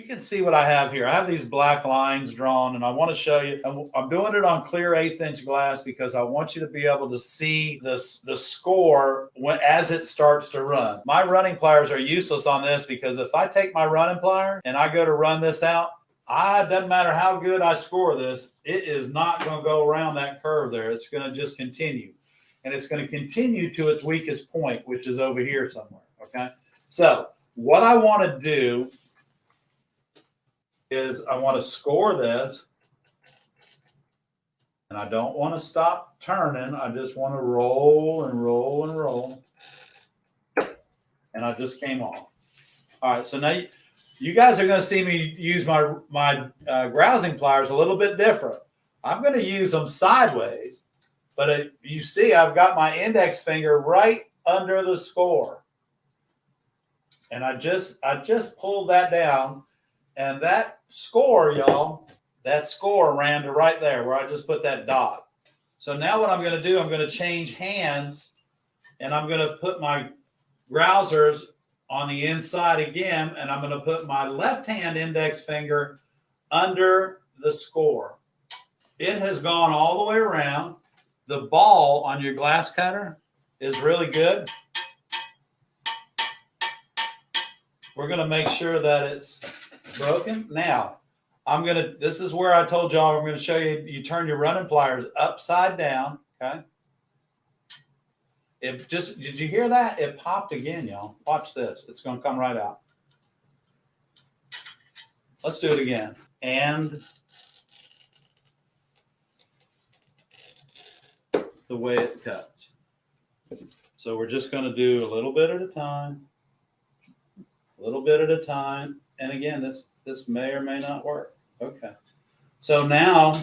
can see what I have here. I have these black lines drawn, and I want to show you. I'm doing it on clear 1/8" glass because I want you to be able to see the score as it starts to run. My running pliers are useless on this because if I take my running plier and I go to run this out, it doesn't matter how good I score this, it is not going to go around that curve there. It's going to just continue. And it's going to continue to its weakest point, which is over here somewhere, okay? So what I want to do is I want to score this, and I don't want to stop turning. I just want to roll and roll and roll, and I just came off. All right, so now you guys are going to see me use my grousing pliers a little bit different. I'm going to use them sideways, but you see I've got my index finger right under the score. And I just pulled that down, and that score, y'all, that score ran to right there where I just put that dot. So now what I'm going to do, I'm going to change hands, and I'm going to put my grousers on the inside again, and I'm going to put my left hand index finger under the score. It has gone all the way around. The ball on your glass cutter is really good. We're going to make sure that it's broken. Now, this is where I told y'all I'm going to show you, you turn your running pliers upside down, okay? Did you hear that? It popped again, y'all. Watch this. It's going to come right out. Let's do it again. And the way it cuts. So we're just going to do a little bit at a time. A little bit at a time. And again, this may or may not work. Okay. So now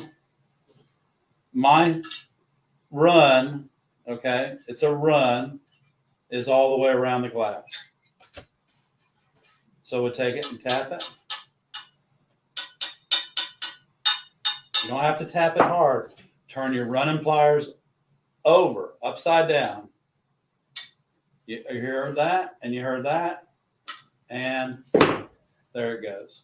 my run, okay, it's a run, is all the way around the glass. So we'll take it and tap it. You don't have to tap it hard. Turn your running pliers over, upside down. You heard that, and you heard that, and there it goes.